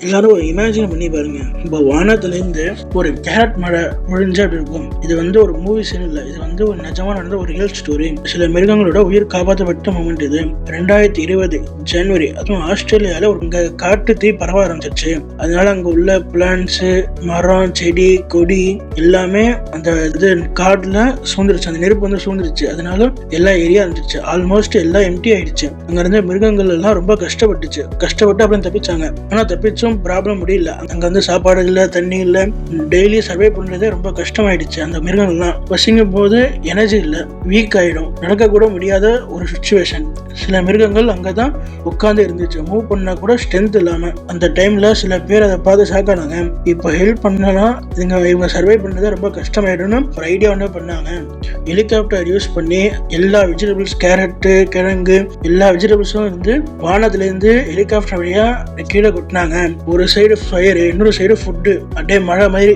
எல்லாரும் ஒரு இமேஜின் பண்ணி பாருங்க. இப்போ வானத்துலேருந்து ஒரு கேரட் மழை விழுஞ்சா அப்படி இருக்கும். இது ஒரு மூவி சீன் இல்லை, இது ஒரு நிஜமா நடந்த ஒரு ரியல் ஸ்டோரி. சில மிருகங்களோட உயிர் காப்பாற்றப்பட்ட மூமெண்ட் இது. 2020 ஜனவரி, அதுவும் ஆஸ்திரேலியால ஒரு காட்டு தீ பரவ ஆரம்பிச்சிருச்சு. அதனால அங்க உள்ள பிளான்ட்ஸ், மரம், செடி, கொடி எல்லாமே அந்த இது காட்டுல சூழ்ந்துருச்சு. அந்த நெருப்பு சூழ்ந்துருச்சு. அதனால எல்லா ஏரியா இருந்துச்சு. ஆல்மோஸ்ட் எல்லாம் எம்டி ஆயிடுச்சு. அங்க இருந்த மிருகங்கள் எல்லாம் ரொம்ப கஷ்டப்பட்டு அப்புறம் தப்பிச்சாங்க. ஆனா தப்பிச்சும் ப்ராப்ளம் முடியல. அங்க சாப்பாடு இல்ல, தண்ணி இல்ல, டெய்லி சர்வே பண்றதே ரொம்ப கஷ்டமாயிடுச்சு. அந்த மிருகங்கள்லாம் பசிங்கும் போது எனர்ஜி இல்ல, வீக் ஆயிடும், நடக்க கூட முடியாத ஒரு சிச்சுவேஷன். சில மிருகங்கள் அங்கதான் உட்கார்ந்து இருந்துச்சு, மூவ் பண்ணா கூட ஸ்ட்ரென்த் இல்லாம. அந்த டைம்ல சில பேர் அதை பார்த்து ஷாக்கானாங்க. இப்போ ஹெல்ப் பண்ணலாம், இவங்க சர்வை பண்றதே ரொம்ப கஷ்டமாயிடும்னு ஒரு ஐடியா பண்ணாங்க. ஹெலிகாப்டர் யூஸ் பண்ணி எல்லா வெஜிடபிள்ஸ், கேரட்டு, கிழங்கு, எல்லா வெஜிடபிள்ஸும் வானத்துல இருந்து ஹெலிகாப்டர் வழியா கீழே கொட்டினாங்க. ஒரு சைடு ஃபயர், இன்னொரு சைடு ஃபுட்டு. அப்படியே மழை மாதிரி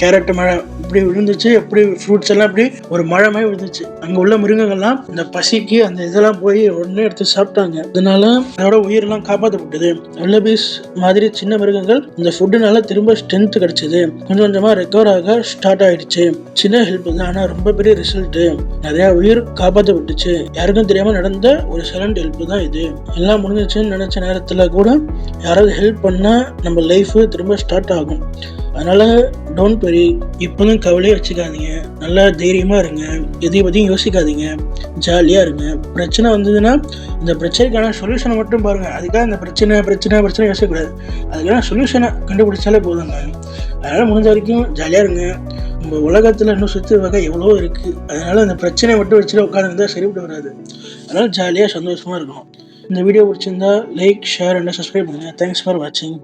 கேரட் மழை இப்படி விழுந்துச்சு. எப்படி ஃப்ரூட்ஸ் எல்லாம் இப்படி ஒரு மழை மாதிரி விழுந்துச்சு. அங்க உள்ள மிருகங்கள்லாம் இந்த பசிக்கு அந்த இதெல்லாம் போய் உடனே எடுத்து சாப்பிட்டாங்க. அதனால அதோட உயிரெல்லாம் காப்பாற்றப்பட்டது. வெல்லபீஸ் மாதிரி சின்ன மிருகங்கள் இந்த ஃபுட்டுனால திரும்ப ஸ்ட்ரென்த் கிடைச்சது. கொஞ்சம் கொஞ்சமா ரெக்கவர் ஆக ஸ்டார்ட் ஆயிடுச்சு. சின்ன ஹெல்ப் தான், ஆனா ரொம்ப பெரிய ரிசல்ட். நிறைய உயிர் காப்பாற்றப்பட்டுச்சு. யாருக்கும் தெரியாம நடந்த ஒரு சைலண்ட் ஹெல்ப் தான் இது. எல்லாம் முடிஞ்சிச்சுன்னு நினைச்ச நேரத்துல கூட யாராவது ஹெல்ப் பண்ணா நம்ம லைஃப் திரும்ப ஸ்டார்ட் ஆகும். அதனால டோன்ட் வரி, இப்போதும் கவலையே வச்சுக்காதீங்க. நல்லா தைரியமா இருங்க, எதையும் பற்றியும் யோசிக்காதீங்க, ஜாலியா இருங்க. பிரச்சனை வந்ததுன்னா இந்த பிரச்சனைக்கான சொல்யூஷனை மட்டும் பாருங்க. அதுக்காக இந்த பிரச்சனை யோசிக்கக்கூடாது. அதுக்கான சொல்யூஷனை கண்டுபிடிச்சாலே போதுங்க. அதனால முடிஞ்ச வரைக்கும் ஜாலியா இருங்க. நம்ம உலகத்துல இன்னும் சுற்றி வகை எவ்வளோ இருக்கு. அதனால அந்த பிரச்சனையை மட்டும் வச்சுட்டு உட்காந்துருந்தா சரிவிட்டு வராது. அதனால ஜாலியா சந்தோஷமா இருக்கணும். இந்த வீடியோ பிடிச்சிருந்தா லைக், ஷேர் அண்ட் சப்ஸ்கிரைப் பண்ணுங்க. தேங்க்ஸ் ஃபார் வாட்சிங்.